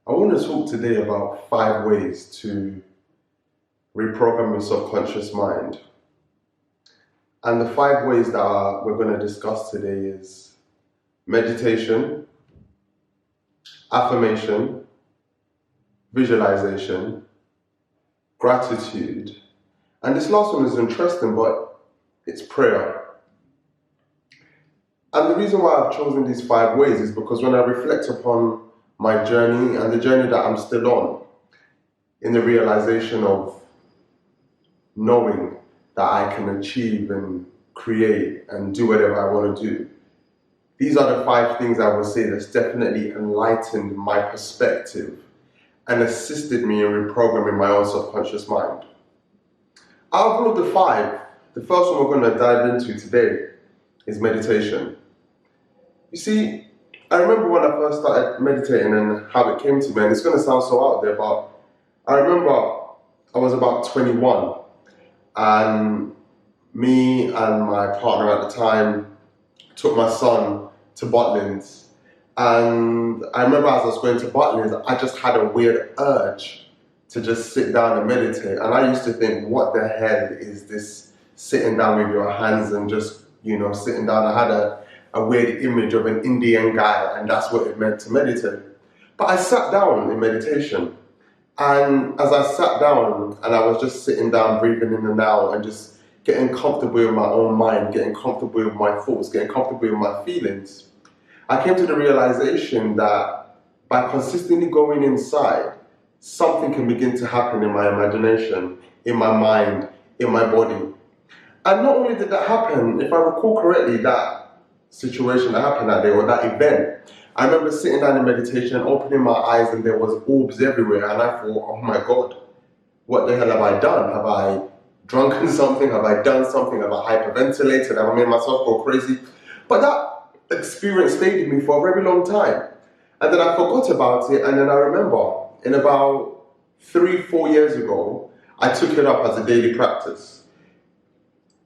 I want to talk today about 5 ways to reprogram your subconscious mind. And the 5 ways that we're going to discuss today is meditation, affirmation, visualization, gratitude, and this last one is interesting, but it's prayer. And the reason why I've chosen these 5 ways is because when I reflect upon my journey and the journey that I'm still on, in the realization of knowing that I can achieve and create and do whatever I want to do, these are the 5 things I would say that's definitely enlightened my perspective and assisted me in reprogramming my own subconscious mind. Out of all of the 5, the first one we're going to dive into today is meditation. You see, I remember when I first started meditating and how it came to me, and it's going to sound so out there, but I remember I was about 21 and me and my partner at the time took my son to Butlins, and I remember as I was going to Butlins, I just had a weird urge to just sit down and meditate, and I used to think, what the hell is this sitting down with your hands and just, sitting down. I had a weird image of an Indian guy, and that's what it meant to meditate. But I sat down in meditation, and as I sat down and I was just sitting down, breathing in and out, and just getting comfortable with my own mind, getting comfortable with my thoughts, getting comfortable with my feelings, I came to the realization that by consistently going inside, something can begin to happen in my imagination, in my mind, in my body. And not only did that happen, if I recall correctly, that situation that happened that day, or that event, I remember sitting down in meditation, opening my eyes, and there was orbs everywhere, and I thought, oh my God, what the hell have I done? Have I drunken something? Have I done something? Have I hyperventilated? Have I made myself go crazy? But that experience stayed with me for a very long time. And then I forgot about it, and then I remember in about 3-4 years ago, I took it up as a daily practice.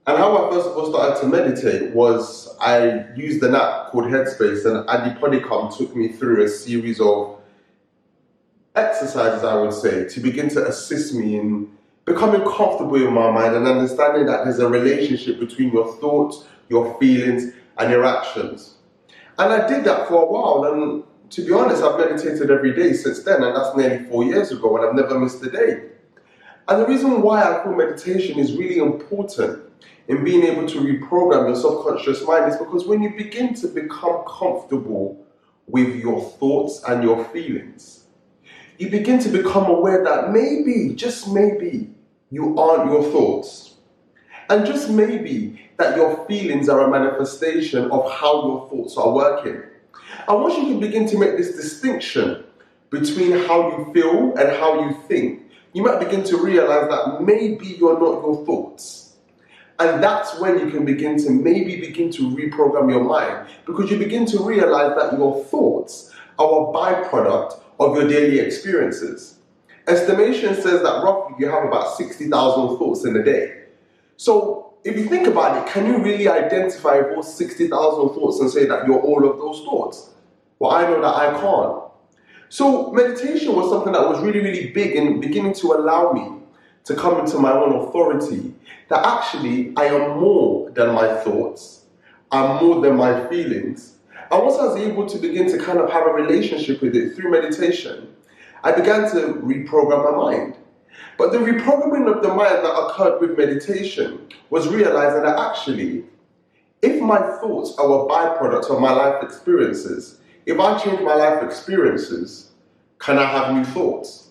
And how I first of all started to meditate was I used an app called Headspace, and Andy Podicom took me through a series of exercises, I would say, to begin to assist me in becoming comfortable with my mind and understanding that there's a relationship between your thoughts, your feelings, and your actions. And I did that for a while, and to be honest, I've meditated every day since then, and that's nearly 4 years ago, and I've never missed a day. And the reason why I feel meditation is really important in being able to reprogram your subconscious mind is because when you begin to become comfortable with your thoughts and your feelings, you begin to become aware that maybe, just maybe, you aren't your thoughts. And just maybe that your feelings are a manifestation of how your thoughts are working. And once you can begin to make this distinction between how you feel and how you think, you might begin to realize that maybe you're not your thoughts. And that's when you can begin to reprogram your mind, because you begin to realize that your thoughts are a byproduct of your daily experiences. Estimation says that roughly you have about 60,000 thoughts in a day. So if you think about it, can you really identify those 60,000 thoughts and say that you're all of those thoughts? Well, I know that I can't. So meditation was something that was really, really big in beginning to allow me to come into my own authority, that actually I am more than my thoughts, I'm more than my feelings. And once I was able to begin to kind of have a relationship with it through meditation, I began to reprogram my mind. But the reprogramming of the mind that occurred with meditation was realizing that actually, if my thoughts are a byproduct of my life experiences, if I change my life experiences, can I have new thoughts?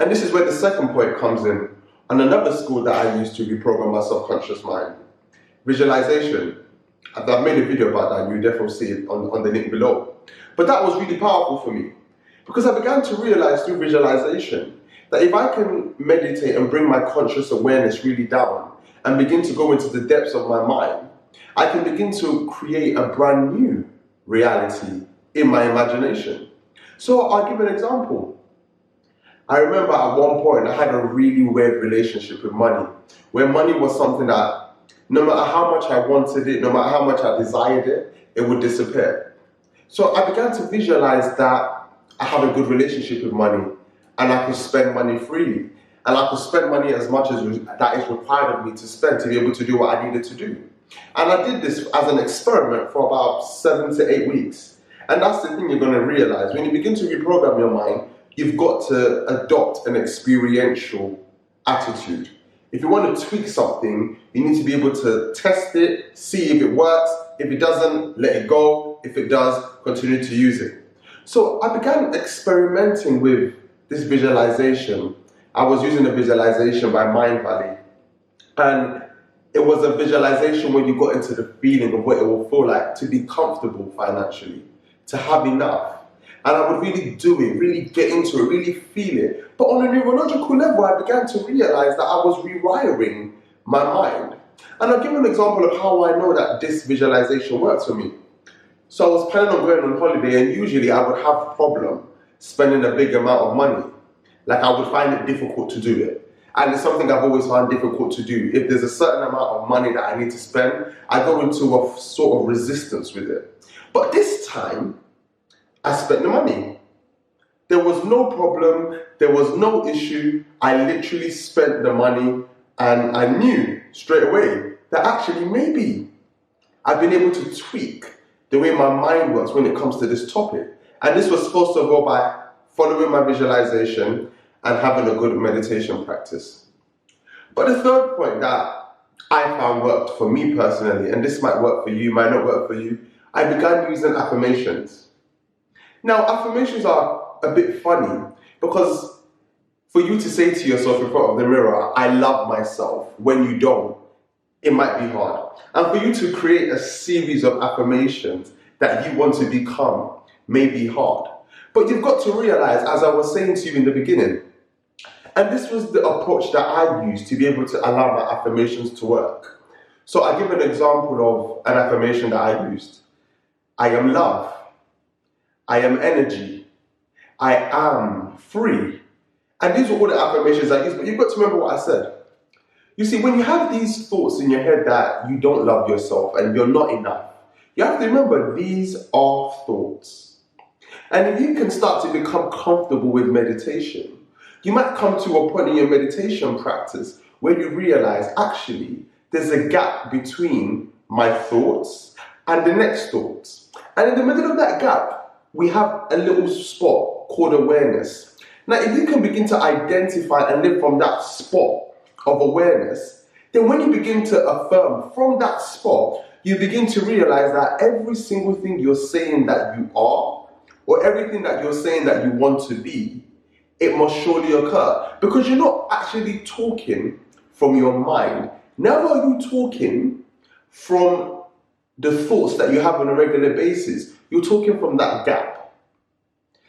And this is where the second point comes in, on another skill that I use to reprogram my subconscious mind. Visualization. I've made a video about that, you definitely see it on the link below. But that was really powerful for me, because I began to realize through visualization that if I can meditate and bring my conscious awareness really down and begin to go into the depths of my mind, I can begin to create a brand new reality in my imagination. So I'll give an example. I remember at one point I had a really weird relationship with money, where money was something that no matter how much I wanted it, no matter how much I desired it, it would disappear. So I began to visualize that I have a good relationship with money, and I can spend money freely. And I could spend money as much as that is required of me to spend to be able to do what I needed to do. And I did this as an experiment for about 7 to 8 weeks. And that's the thing you're going to realize. When you begin to reprogram your mind, you've got to adopt an experiential attitude. If you want to tweak something, you need to be able to test it, see if it works. If it doesn't, let it go. If it does, continue to use it. So I began experimenting with this visualization. I was using a visualization by Mind Valley, and it was a visualization where you got into the feeling of what it will feel like to be comfortable financially, to have enough. And I would really do it, really get into it, really feel it. But on a neurological level, I began to realize that I was rewiring my mind. And I'll give an example of how I know that this visualization works for me. So I was planning on going on holiday, and usually I would have a problem spending a big amount of money. Like, I would find it difficult to do it. And it's something I've always found difficult to do. If there's a certain amount of money that I need to spend, I go into a sort of resistance with it. But this time, I spent the money. There was no problem, there was no issue. I literally spent the money, and I knew straight away that actually maybe I've been able to tweak the way my mind works when it comes to this topic. And this was supposed to go by following my visualization and having a good meditation practice. But the third point that I found worked for me personally, and this might work for you, might not work for you, I began using affirmations. Now, affirmations are a bit funny because for you to say to yourself in front of the mirror, I love myself, when you don't, it might be hard. And for you to create a series of affirmations that you want to become may be hard. But you've got to realize, as I was saying to you in the beginning, and this was the approach that I used to be able to allow my affirmations to work. So I give an example of an affirmation that I used. I am love. I am energy. I am free. And these were all the affirmations I used, but you've got to remember what I said. You see, when you have these thoughts in your head that you don't love yourself and you're not enough, you have to remember these are thoughts. And if you can start to become comfortable with meditation, you might come to a point in your meditation practice where you realize, actually, there's a gap between my thoughts and the next thoughts. And in the middle of that gap, we have a little spot called awareness. Now, if you can begin to identify and live from that spot of awareness, then when you begin to affirm from that spot, you begin to realize that every single thing you're saying that you are, or everything that you're saying that you want to be, it must surely occur. Because you're not actually talking from your mind. Never are you talking from the thoughts that you have on a regular basis. You're talking from that gap.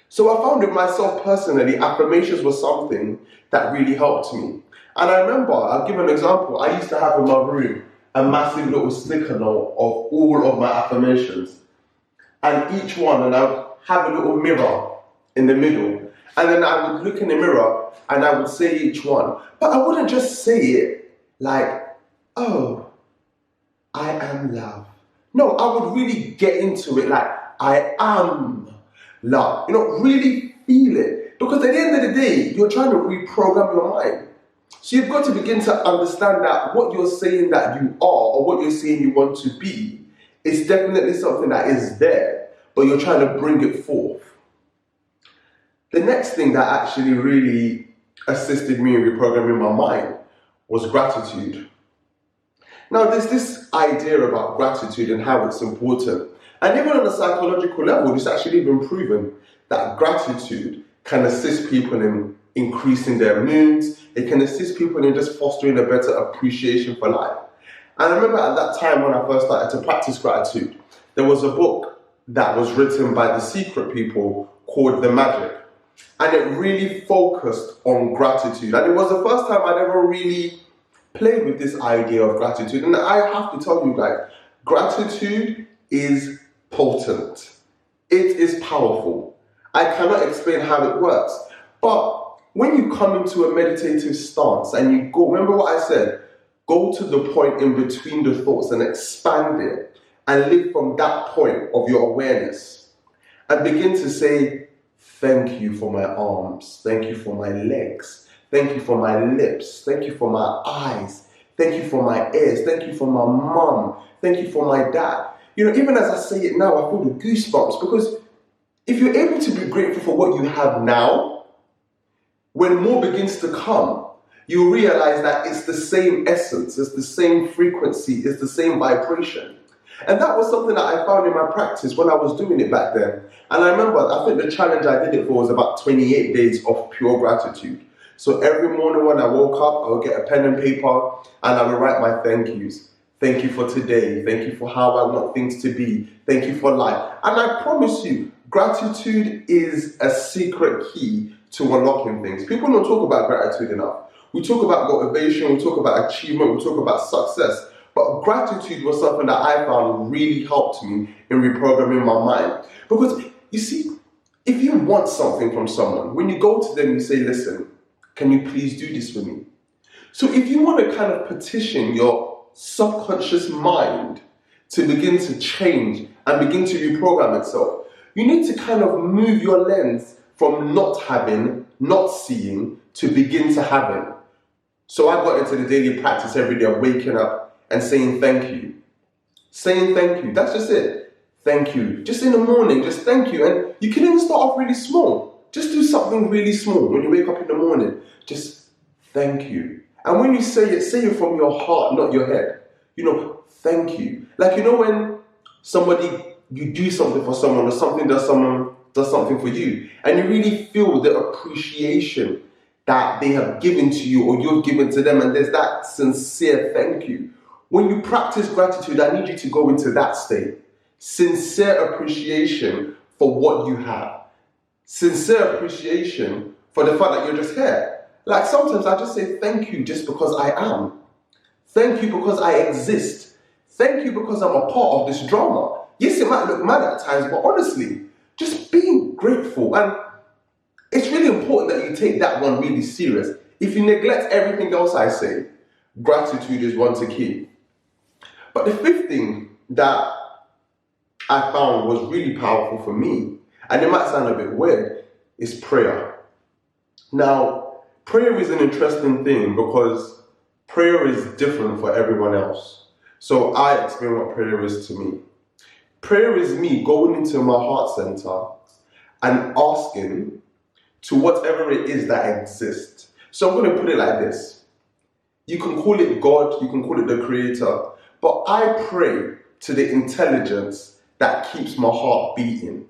So I found with myself personally, affirmations was something that really helped me. And I remember, I'll give an example. I used to have in my room a massive little sticker note of all of my affirmations. And each one, and I'd have a little mirror in the middle. And then I would look in the mirror and I would say each one. But I wouldn't just say it like, oh, I am love. No, I would really get into it like, I am love. You know, really feel it. Because at the end of the day, you're trying to reprogram your mind. So you've got to begin to understand that what you're saying that you are, or what you're saying you want to be, is definitely something that is there, but you're trying to bring it forth. The next thing that actually really assisted me in reprogramming my mind was gratitude. Now, there's this idea about gratitude and how it's important. And even on a psychological level, it's actually been proven that gratitude can assist people in increasing their moods. It can assist people in just fostering a better appreciation for life. And I remember at that time when I first started to practice gratitude, there was a book that was written by the secret people called The Magic. And it really focused on gratitude. And it was the first time I'd ever really played with this idea of gratitude. And I have to tell you guys, gratitude is potent. It is powerful. I cannot explain how it works. But when you come into a meditative stance and you go, remember what I said, go to the point in between the thoughts and expand it and live from that point of your awareness and begin to say, Thank you for my arms. Thank you for my legs. Thank you for my lips. Thank you for my eyes. Thank you for my ears. Thank you for my mum. Thank you for my dad. You know, even as I say it now, I feel the goosebumps, because if you're able to be grateful for what you have now, when more begins to come, you realize that it's the same essence, it's the same frequency, it's the same vibration. And that was something that I found in my practice when I was doing it back then. And I remember, I think the challenge I did it for was about 28 days of pure gratitude. So every morning when I woke up, I would get a pen and paper and I would write my thank yous. Thank you for today. Thank you for how I want things to be. Thank you for life. And I promise you, gratitude is a secret key to unlocking things. People don't talk about gratitude enough. We talk about motivation, we talk about achievement, we talk about success. But gratitude was something that I found really helped me in reprogramming my mind. Because you see, if you want something from someone, when you go to them, you say, listen, can you please do this for me? So if you want to kind of petition your subconscious mind to begin to change and begin to reprogram itself, you need to kind of move your lens from not having, not seeing, to begin to having. So I got into the daily practice every day of waking up and saying thank you. Saying thank you, that's just it. Thank you. Just in the morning, just thank you. And you can even start off really small. Just do something really small when you wake up in the morning. Just thank you. And when you say it from your heart, not your head. You know, thank you. Like, you know, when you do something for someone, or someone does something for you, and you really feel the appreciation that they have given to you or you've given to them, and there's that sincere thank you. When you practice gratitude, I need you to go into that state. Sincere appreciation for what you have. Sincere appreciation for the fact that you're just here. Like sometimes I just say thank you just because I am. Thank you because I exist. Thank you because I'm a part of this drama. Yes, it might look mad at times, but honestly, just being grateful. And it's really important that you take that one really serious. If you neglect everything else I say, gratitude is one to keep. But the fifth thing that I found was really powerful for me, and it might sound a bit weird, is prayer. Now, prayer is an interesting thing because prayer is different for everyone else. So I explain what prayer is to me. Prayer is me going into my heart center and asking to whatever it is that exists. So I'm going to put it like this. You can call it God, you can call it the Creator, but I pray to the intelligence that keeps my heart beating,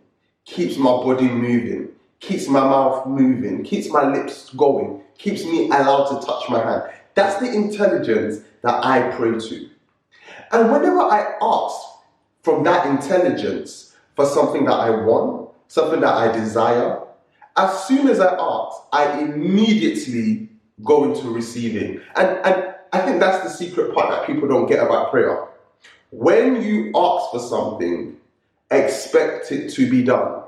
keeps my body moving, keeps my mouth moving, keeps my lips going, keeps me allowed to touch my hand. That's the intelligence that I pray to. And whenever I ask from that intelligence for something that I want, something that I desire, as soon as I ask, I immediately go into receiving. And I think that's the secret part that people don't get about prayer. When you ask for something, expect it to be done.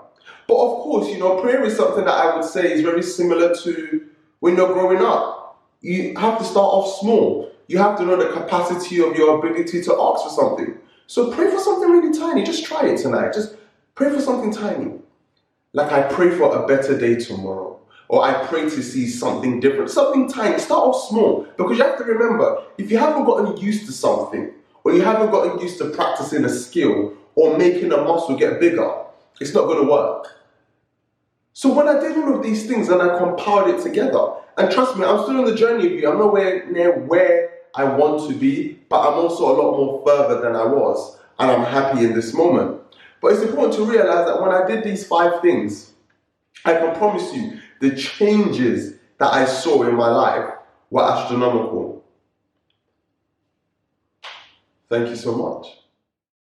But of course, you know, prayer is something that I would say is very similar to when you're growing up. You have to start off small. You have to know the capacity of your ability to ask for something. So pray for something really tiny. Just try it tonight. Just pray for something tiny. Like I pray for a better day tomorrow. Or I pray to see something different. Something tiny. Start off small. Because you have to remember, if you haven't gotten used to something, or you haven't gotten used to practicing a skill, or making a muscle get bigger, it's not going to work. So when I did all of these things and I compiled it together, and trust me, I'm still on the journey with you. I'm nowhere near where I want to be, but I'm also a lot more further than I was. And I'm happy in this moment. But it's important to realize that when I did these 5 things, I can promise you the changes that I saw in my life were astronomical. Thank you so much.